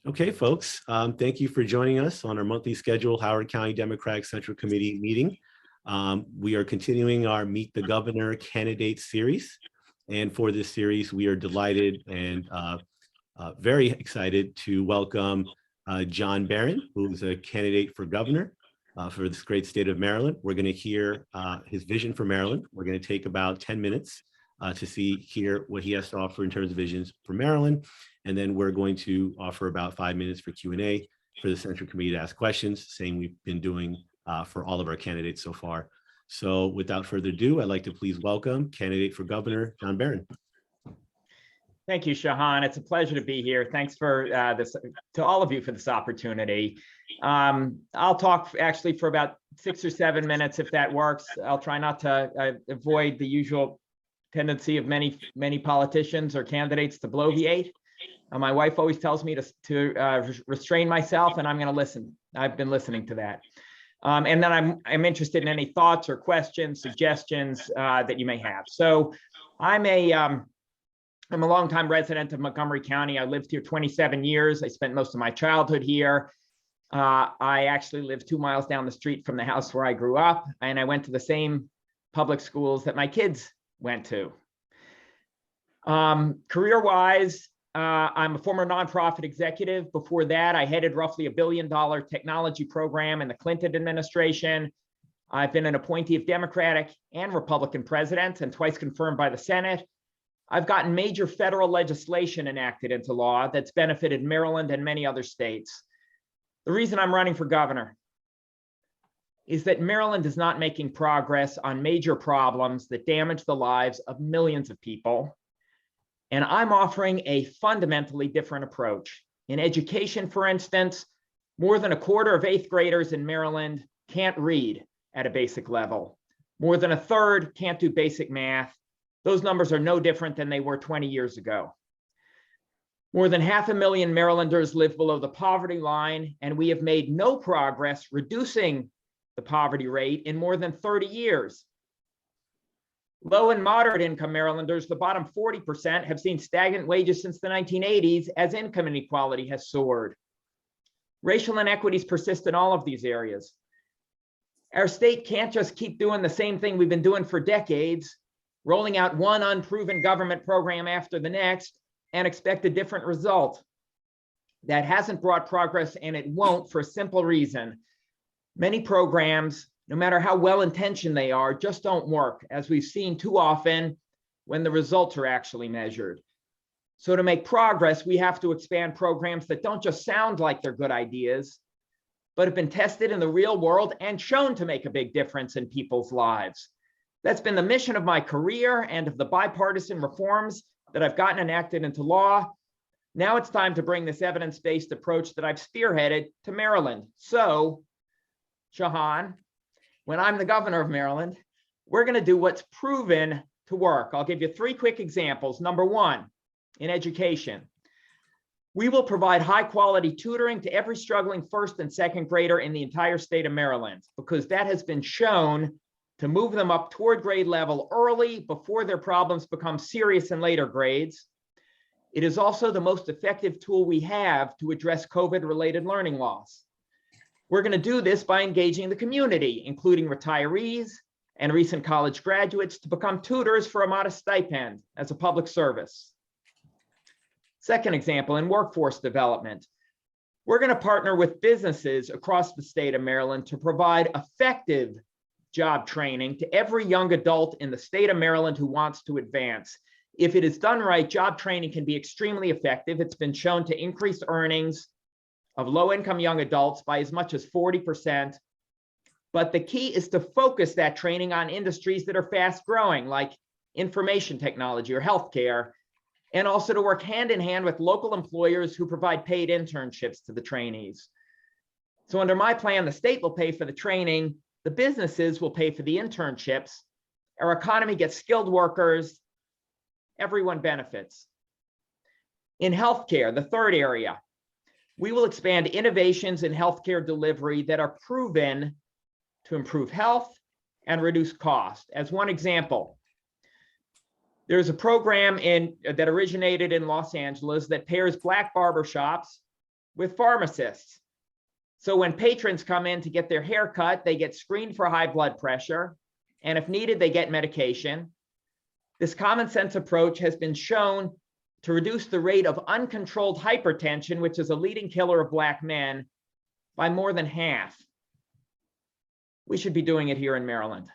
Okay, folks, thank you for joining us on our monthly scheduled Howard County Democratic Central Committee meeting. We are continuing our Meet the Governor candidate series. And for this series, we are delighted and very excited to welcome Jon Baron, who is a candidate for governor for this great state of Maryland. We're going to hear his vision for Maryland. We're going to take about 10 minutes to hear what he has to offer in terms of visions for Maryland. And then we're going to offer about 5 minutes for Q&A for the Central Committee to ask questions, same we've been doing for all of our candidates so far. So without further ado, I'd like to please welcome candidate for governor, Jon Baron. Thank you, Shahan. It's a pleasure to be here. Thanks for to all of you for this opportunity. I'll talk actually for about 6 or 7 minutes if that works. I'll try not to avoid the usual tendency of many politicians or candidates to bloviate. My wife always tells me to restrain myself, and I'm going to listen. I've been listening to that. And then I'm interested in any thoughts or questions, suggestions that you may have. So I'm a longtime resident of Montgomery County. I lived here 27 years. I spent most of my childhood here. I actually live 2 miles down the street from the house where I grew up, and I went to the same public schools that my kids went to. Career-wise, I'm a former nonprofit executive. Before that, I headed roughly $1 billion technology program in the Clinton administration. I've been an appointee of Democratic and Republican presidents and twice confirmed by the Senate. I've gotten major federal legislation enacted into law that's benefited Maryland and many other states. The reason I'm running for governor is that Maryland is not making progress on major problems that damage the lives of millions of people. And I'm offering a fundamentally different approach. In education, for instance, more than a quarter of 8th graders in Maryland can't read at a basic level. More than a third can't do basic math. Those numbers are no different than they were 20 years ago. More than 500,000 Marylanders live below the poverty line, and we have made no progress reducing the poverty rate in more than 30 years. Low and moderate income Marylanders, the bottom 40%, have seen stagnant wages since the 1980s as income inequality has soared. Racial inequities persist in all of these areas. Our state can't just keep doing the same thing we've been doing for decades, rolling out one unproven government program after the next, and expect a different result. That hasn't brought progress, and it won't, for a simple reason. Many programs, no matter how well-intentioned they are, just don't work, as we've seen too often when the results are actually measured. So to make progress, we have to expand programs that don't just sound like they're good ideas, but have been tested in the real world and shown to make a big difference in people's lives. That's been the mission of my career and of the bipartisan reforms that I've gotten enacted into law. Now it's time to bring this evidence-based approach that I've spearheaded to Maryland. So, Shahan, when I'm the governor of Maryland, we're going to do what's proven to work. I'll give you 3 quick examples. Number 1, in education, we will provide high-quality tutoring to every struggling 1st and 2nd grader in the entire state of Maryland, because that has been shown to move them up toward grade level early before their problems become serious in later grades. It is also the most effective tool we have to address COVID-related learning loss. We're going to do this by engaging the community, including retirees and recent college graduates, to become tutors for a modest stipend as a public service. Second example, in workforce development, we're going to partner with businesses across the state of Maryland to provide effective job training to every young adult in the state of Maryland who wants to advance. If it is done right, job training can be extremely effective. It's been shown to increase earnings of low-income young adults by as much as 40%. But the key is to focus that training on industries that are fast-growing, like information technology or healthcare, and also to work hand-in-hand with local employers who provide paid internships to the trainees. So under my plan, the state will pay for the training, the businesses will pay for the internships, our economy gets skilled workers, everyone benefits. In healthcare, the third area, we will expand innovations in healthcare delivery that are proven to improve health and reduce cost. As one example, there's a program that originated in Los Angeles that pairs Black barbershops with pharmacists. So when patrons come in to get their hair cut, they get screened for high blood pressure, and if needed, they get medication. This common sense approach has been shown to reduce the rate of uncontrolled hypertension, which is a leading killer of Black men, by more than half. We should be doing it here in Maryland.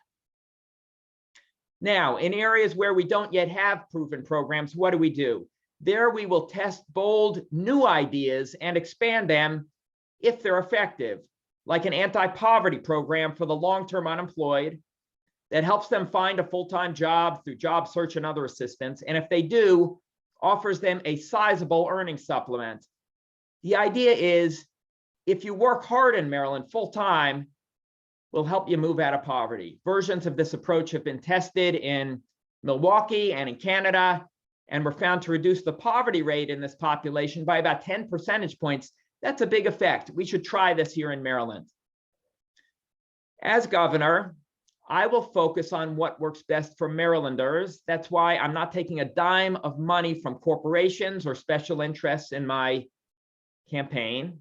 Now, in areas where we don't yet have proven programs, what do? There we will test bold new ideas and expand them if they're effective, like an anti-poverty program for the long-term unemployed that helps them find a full-time job through job search and other assistance. And if they do, offers them a sizable earning supplement. The idea is, if you work hard in Maryland full-time, we'll help you move out of poverty. Versions of this approach have been tested in Milwaukee and in Canada, and were found to reduce the poverty rate in this population by about 10 percentage points. That's a big effect. We should try this here in Maryland. As governor, I will focus on what works best for Marylanders. That's why I'm not taking a dime of money from corporations or special interests in my campaign.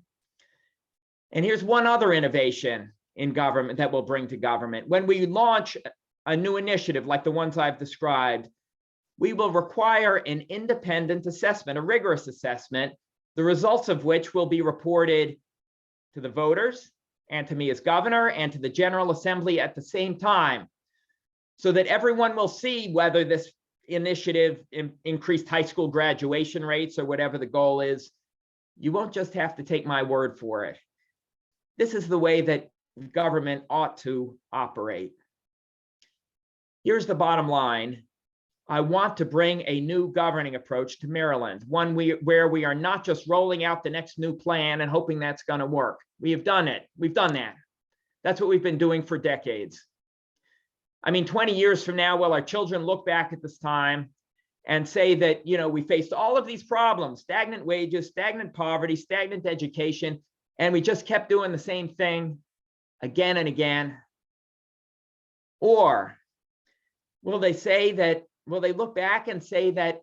And here's one other innovation in government that we'll bring to government. When we launch a new initiative like the ones I've described, we will require an independent assessment, a rigorous assessment, the results of which will be reported to the voters and to me as governor and to the General Assembly at the same time, so that everyone will see whether this initiative increased high school graduation rates or whatever the goal is. You won't just have to take my word for it. This is the way that government ought to operate. Here's the bottom line. I want to bring a new governing approach to Maryland, one where we are not just rolling out the next new plan and hoping that's going to work. We have done it. We've done that. That's what we've been doing for decades. I mean, 20 years from now, will our children look back at this time and say that, we faced all of these problems, stagnant wages, stagnant poverty, stagnant education, and we just kept doing the same thing again and again? Or will they say that, will they look back and say that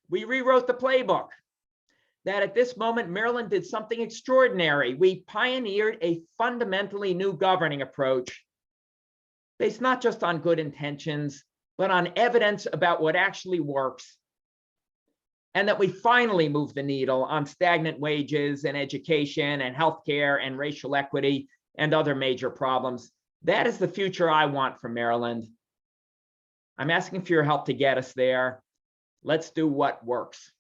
we rewrote the playbook, that at this moment, Maryland did something extraordinary? We pioneered a fundamentally new governing approach based not just on good intentions, but on evidence about what actually works, and that we finally moved the needle on stagnant wages and education and healthcare and racial equity and other major problems. That is the future I want for Maryland. I'm asking for your help to get us there. Let's do what works.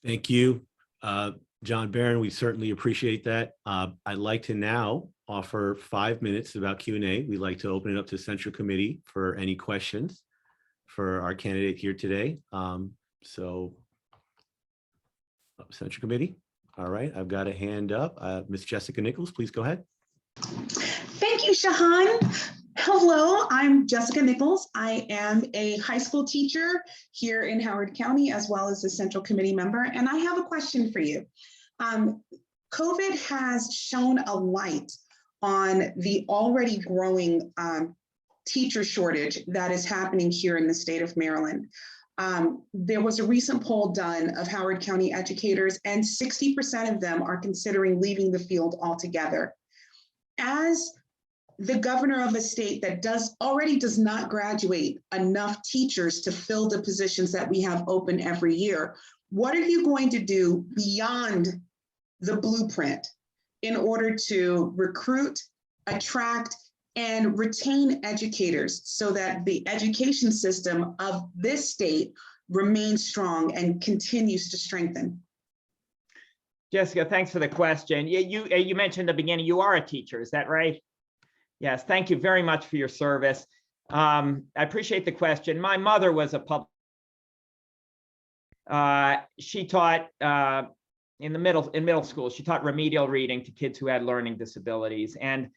Thank you, Jon Baron. We certainly appreciate that. I'd like to now offer 5 minutes about Q&A. We'd like to open it up to Central Committee for any questions for our candidate here today. Central Committee. All right, I've got a hand up. Ms. Jessica Nichols, please go ahead. Thank you, Shahan. Hello, I'm Jessica Nichols. I am a high school teacher here in Howard County, as well as a Central Committee member. And I have a question for you. COVID has shone a light on the already growing teacher shortage that is happening here in the state of Maryland. There was a recent poll done of Howard County educators, and 60% of them are considering leaving the field altogether. As the governor of a state that already does not graduate enough teachers to fill the positions that we have open every year, what are you going to do beyond the blueprint in order to recruit, attract, and retain educators so that the education system of this state remains strong and continues to strengthen? Jessica, thanks for the question. You mentioned at the beginning, you are a teacher, is that right? Yes, thank you very much for your service. I appreciate the question. My mother was a public. She taught in middle school. She taught remedial reading to kids who had learning disabilities, and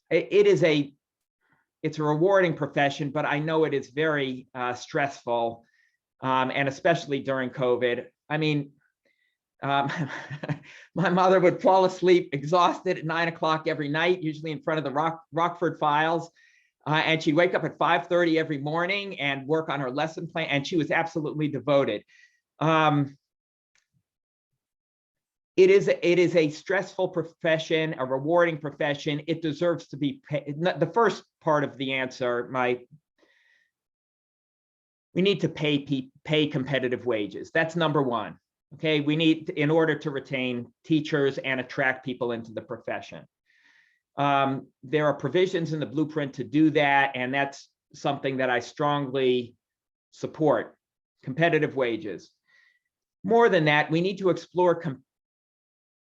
it's a rewarding profession, but I know it is very stressful, and especially during COVID. I mean, my mother would fall asleep exhausted at 9 o'clock every night, usually in front of the Rockford Files. And she'd wake up at 5:30 every morning and work on her lesson plan. And she was absolutely devoted. It is a stressful profession, a rewarding profession. It deserves to be paid. The first part of the answer, we need to pay competitive wages. That's number one. Okay, we need, in order to retain teachers and attract people into the profession. There are provisions in the blueprint to do that, and that's something that I strongly support, competitive wages. More than that, we need to explore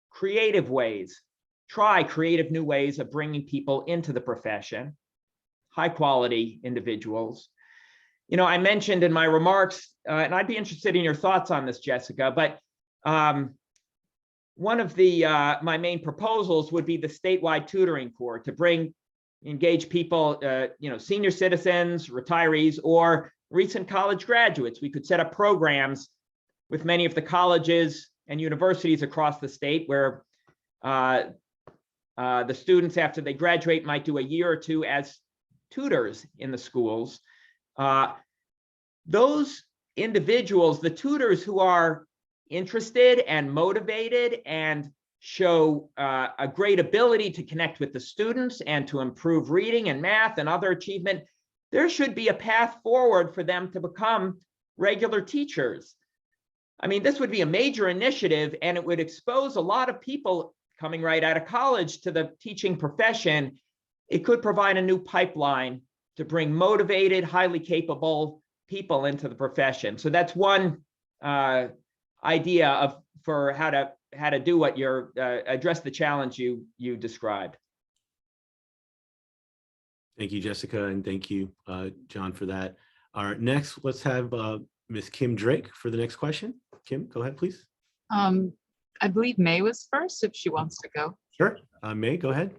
creative ways, try creative new ways of bringing people into the profession, high quality individuals. You know, I mentioned in my remarks, and I'd be interested in your thoughts on this, Jessica, but one of the my main proposals would be the statewide tutoring corps to engage people, you know, senior citizens, retirees, or recent college graduates. We could set up programs with many of the colleges and universities across the state where the students, after they graduate, might do a year or two as tutors in the schools. Those individuals, the tutors who are interested and motivated and show a great ability to connect with the students and to improve reading and math and other achievement, there should be a path forward for them to become regular teachers. I mean, this would be a major initiative, and it would expose a lot of people coming right out of college to the teaching profession. It could provide a new pipeline to bring motivated, highly capable people into the profession. So that's one idea for how to do what you're address the challenge you described. Thank you, Jessica, and thank you, John, for that. All right, next, let's have Ms. Kim Drake for the next question. Kim, go ahead, please. I believe May was first, if she wants to go. Sure, May, go ahead.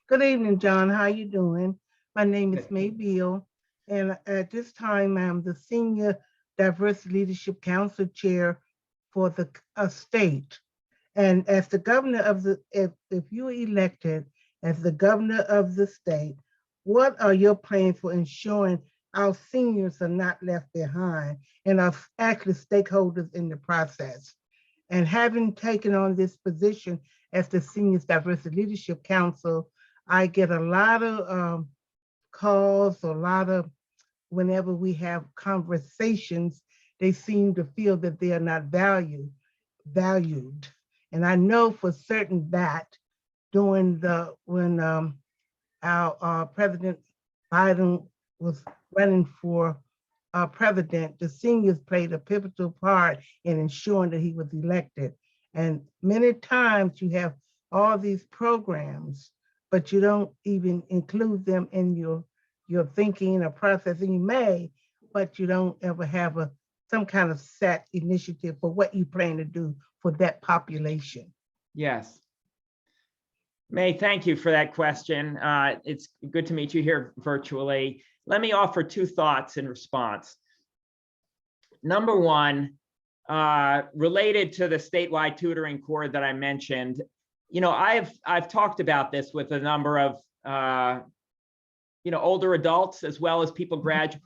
Good evening, John. How you doing? My name is May Beal, and at this time, I'm the Senior Diverse Leadership Council Chair for the state. And as the governor of the, if you are elected as the governor of the state, what are your plans for ensuring our seniors are not left behind and are actually stakeholders in the process? And having taken on this position as the Seniors Diversity Leadership Council, I get a lot of calls, whenever we have conversations, they seem to feel that they are not valued. And I know for certain that when our President Biden was running for president, the seniors played a pivotal part in ensuring that he was elected. And many times you have all these programs, but you don't even include them in your thinking or processing. You may, but you don't ever have some kind of set initiative for what you plan to do for that population. Yes. May, thank you for that question. It's good to meet you here virtually. Let me offer two thoughts in response. Number one, related to the statewide tutoring corps that I mentioned, you know, I've talked about this with a number of you know, older adults as well as people graduate.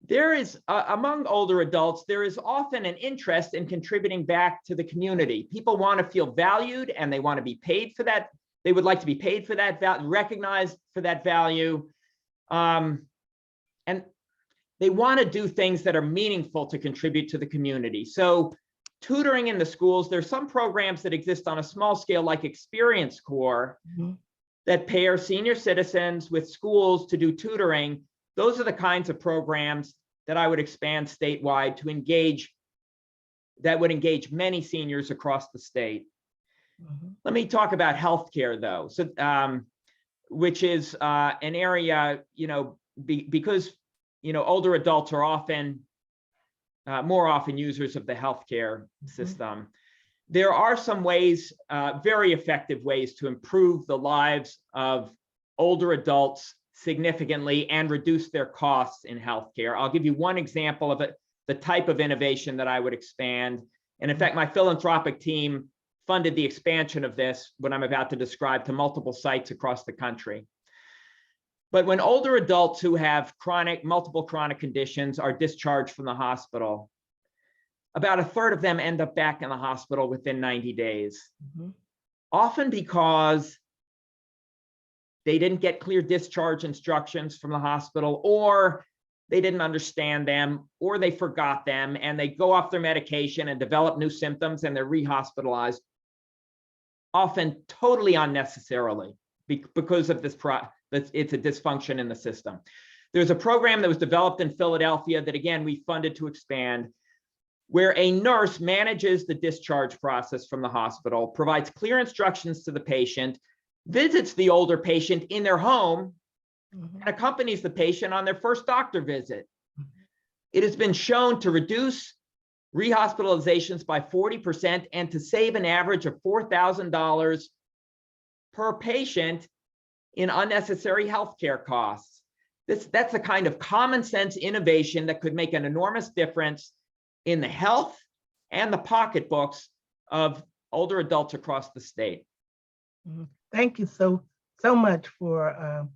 There is among older adults, there is often an interest in contributing back to the community. People want to feel valued and they want to be paid for that. They would like to be paid for that value, recognized for that value. And they want to do things that are meaningful to contribute to the community. So tutoring in the schools, there's some programs that exist on a small scale like Experience Corps that pair senior citizens with schools to do tutoring. Those are the kinds of programs that I would expand statewide to engage, that would engage many seniors across the state. Let me talk about healthcare though. So, which is an area, you know, because, you know, older adults are often, more often users of the healthcare system. There are some ways, very effective ways to improve the lives of older adults significantly and reduce their costs in healthcare. I'll give you one example of it, the type of innovation that I would expand. And in fact, my philanthropic team funded the expansion of this, what I'm about to describe, to multiple sites across the country. But when older adults who have multiple chronic conditions are discharged from the hospital, about a third of them end up back in the hospital within 90 days, Mhm. often because they didn't get clear discharge instructions from the hospital, or they didn't understand them, or they forgot them, and they go off their medication and develop new symptoms, and they're rehospitalized, often totally unnecessarily because of it's a dysfunction in the system. There's a program that was developed in Philadelphia that, again, we funded to expand, where a nurse manages the discharge process from the hospital, provides clear instructions to the patient, visits the older patient in their home, Mhm. and accompanies the patient on their first doctor visit. It has been shown to reduce rehospitalizations by 40% and to save an average of $4,000 per patient in unnecessary healthcare costs. That's the kind of common sense innovation that could make an enormous difference in the health and the pocketbooks of older adults across the state. Mhm. Thank you so much for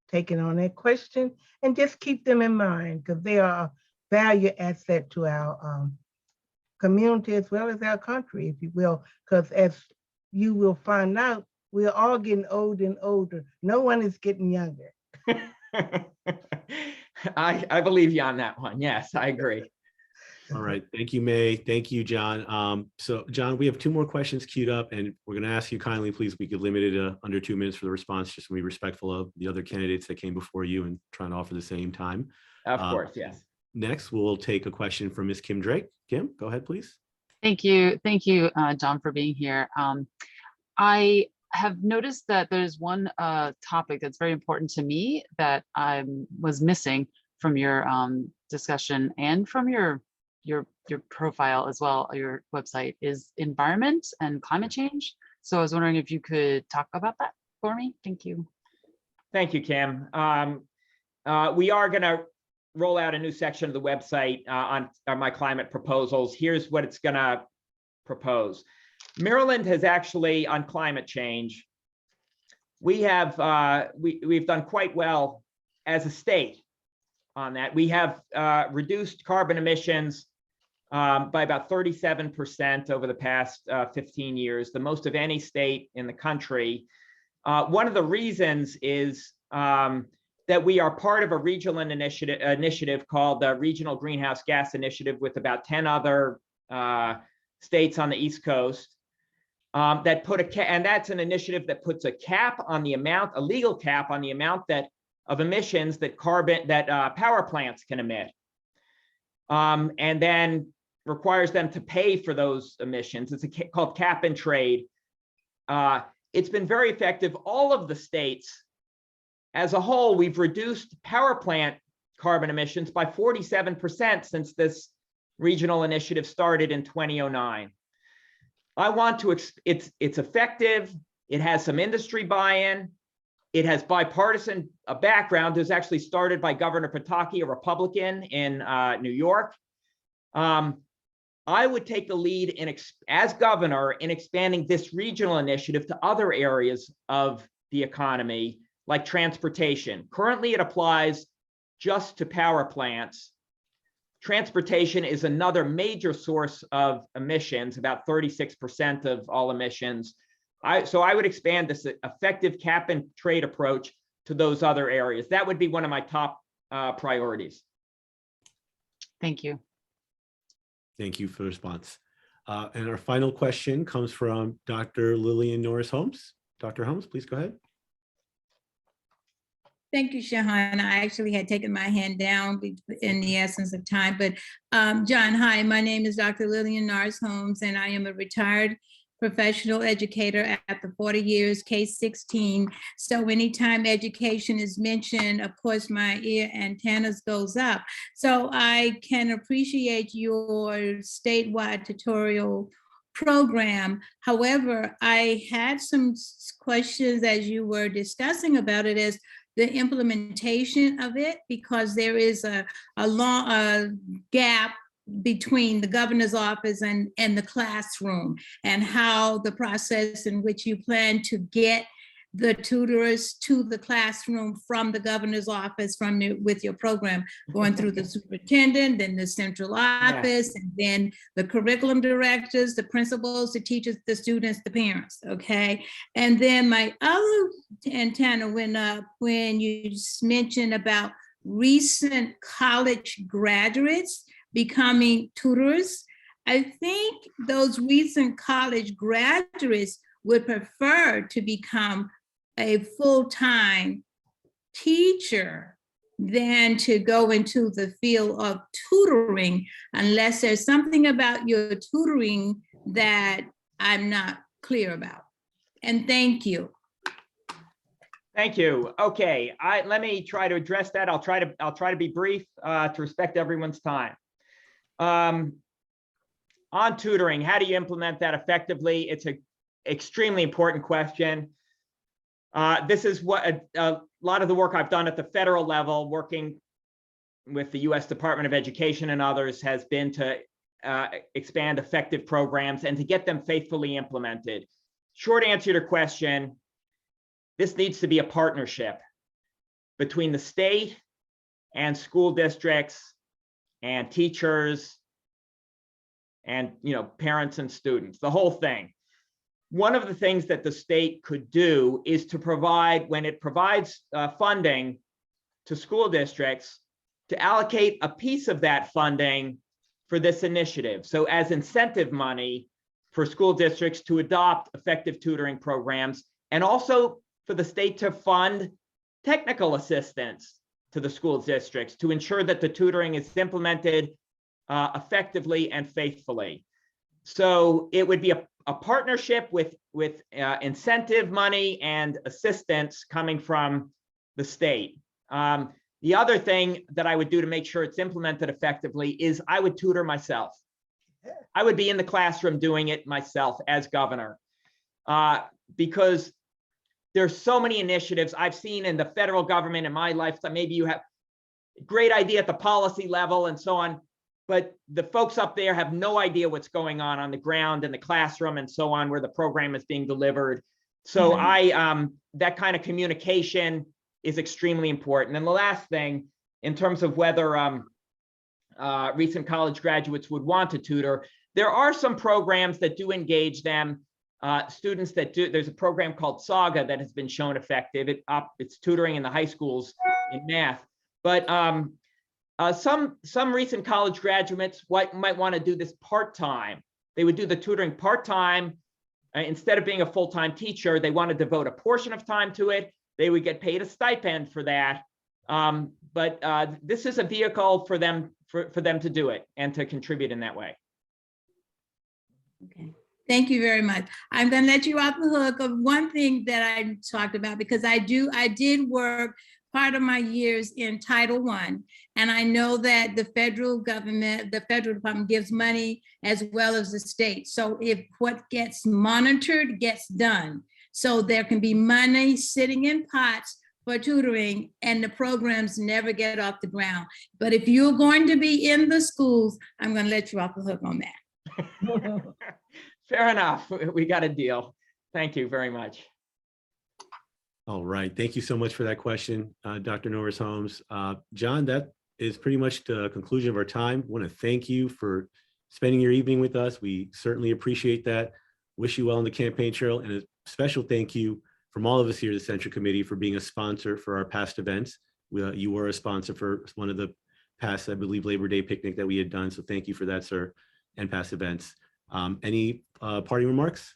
taking on that question, and just keep them in mind because they are a value asset to our community as well as our country, if you will, because as you will find out, we're all getting older and older. No one is getting younger. I believe you on that one. Yes, I agree. All right. Thank you, May. Thank you, John. So John, we have 2 more questions queued up, and we're going to ask you kindly, please, we could limit it to under 2 minutes for the response, just to be respectful of the other candidates that came before you and trying to offer the same time. Of course, yes. Next, we'll take a question from Ms. Kim Drake. Kim, go ahead, please. Thank you, John, for being here. I have noticed that there's one topic that's very important to me that I was missing from your discussion and from your profile as well, your website, is environment and climate change. So I was wondering if you could talk about that for me. Thank you. Thank you, Kim. We are going to roll out a new section of the website on my climate proposals. Here's what it's going to propose. Maryland has actually, on climate change, we've done quite well as a state on that. We have reduced carbon emissions by about 37% over the past 15 years, the most of any state in the country. One of the reasons is that we are part of a regional initiative called the Regional Greenhouse Gas Initiative with about 10 other states on the East Coast that put and that's an initiative that puts a cap on the amount, a legal cap on the amount of emissions that power plants can emit, and then requires them to pay for those emissions. It's called cap and trade. It's been very effective. All of the states as a whole, we've reduced power plant carbon emissions by 47% since this regional initiative started in 2009. It's effective. It has some industry buy-in. It has bipartisan background. It was actually started by Governor Pataki, a Republican in New York. I would take the lead as governor in expanding this regional initiative to other areas of the economy, like transportation. Currently, it applies just to power plants. Transportation is another major source of emissions, about 36% of all emissions. So I would expand this effective cap and trade approach to those other areas. That would be one of my top priorities. Thank you. Thank you for the response. And our final question comes from Dr. Lillian Norris Holmes. Dr. Holmes, please go ahead. Thank you, Shahan. I actually had taken my hand down in the essence of time, but John, hi, my name is Dr. Lillian Norris Holmes, and I am a retired professional educator at the 40 years, case 16. So anytime education is mentioned, of course, my ear antennas goes up. So I can appreciate your statewide tutorial program. However, I had some questions as you were discussing about it as the implementation of it, because there is a long gap between the governor's office and the classroom, and how the process in which you plan to get the tutors to the classroom from the governor's office, with your program, going through the superintendent, then the central office, and then the curriculum directors, the principals, the teachers, the students, the parents, okay? And then my other antenna went up when you mentioned about recent college graduates becoming tutors. I think those recent college graduates would prefer to become a full-time teacher than to go into the field of tutoring, unless there's something about your tutoring that I'm not clear about. And thank you. Thank you. Okay, let me try to address that. I'll try to be brief to respect everyone's time. On tutoring, how do you implement that effectively? It's an extremely important question. This is what a lot of the work I've done at the federal level, working with the U.S. Department of Education and others, has been to expand effective programs and to get them faithfully implemented. Short answer to your question, this needs to be a partnership between the state and school districts and teachers and parents and students, the whole thing. One of the things that the state could do is to provide, when it provides funding to school districts, to allocate a piece of that funding for this initiative. So as incentive money for school districts to adopt effective tutoring programs, and also for the state to fund technical assistance to the school districts to ensure that the tutoring is implemented effectively and faithfully. So it would be a partnership with incentive money and assistance coming from the state. The other thing that I would do to make sure it's implemented effectively is I would tutor myself. I would be in the classroom doing it myself as governor, because there's so many initiatives I've seen in the federal government in my lifetime. Maybe you have a great idea at the policy level and so on, but the folks up there have no idea what's going on the ground in the classroom and so on, where the program is being delivered. So that kind of communication is extremely important. And the last thing, in terms of whether recent college graduates would want to tutor, there are some programs that do engage them. Students that do, there's a program called Saga that has been shown effective. It's tutoring in the high schools in math. But some recent college graduates might want to do this part-time. They would do the tutoring part-time. Instead of being a full-time teacher, they want to devote a portion of time to it. They would get paid a stipend for that. But this is a vehicle for them to do it and to contribute in that way. Okay. Thank you very much. I'm going to let you off the hook of one thing that I talked about, because I did work part of my years in Title I, and I know that the federal government, the federal department gives money as well as the state. So if what gets monitored gets done, so there can be money sitting in pots for tutoring and the programs never get off the ground. But if you're going to be in the schools, I'm going to let you off the hook on that. Fair enough. We got a deal. Thank you very much. All right. Thank you so much for that question, Dr. Norris Holmes. John, that is pretty much the conclusion of our time. I want to thank you for spending your evening with us. We certainly appreciate that. Wish you well on the campaign trail, and a special thank you from all of us here at the Central Committee for being a sponsor for our past events. You were a sponsor for one of the past, I believe, Labor Day picnic that we had done. So thank you for that, sir, and past events. Any parting remarks?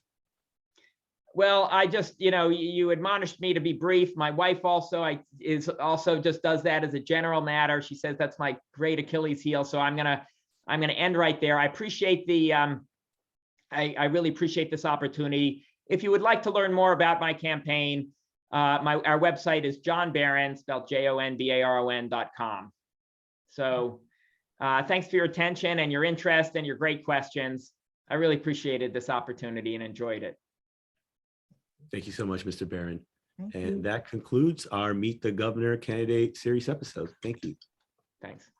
Well, I just, you admonished me to be brief. My wife also just does that as a general matter. She says that's my great Achilles heel. So I'm gonna end right there. I appreciate I really appreciate this opportunity. If you would like to learn more about my campaign, our website is Jon Baron, spelled JONBARON.com. So thanks for your attention and your interest and your great questions. I really appreciated this opportunity and enjoyed it. Thank you so much, Mr. Baron. Thank And you. that concludes our Meet the Governor Candidate Series episode. Thank you. Thanks.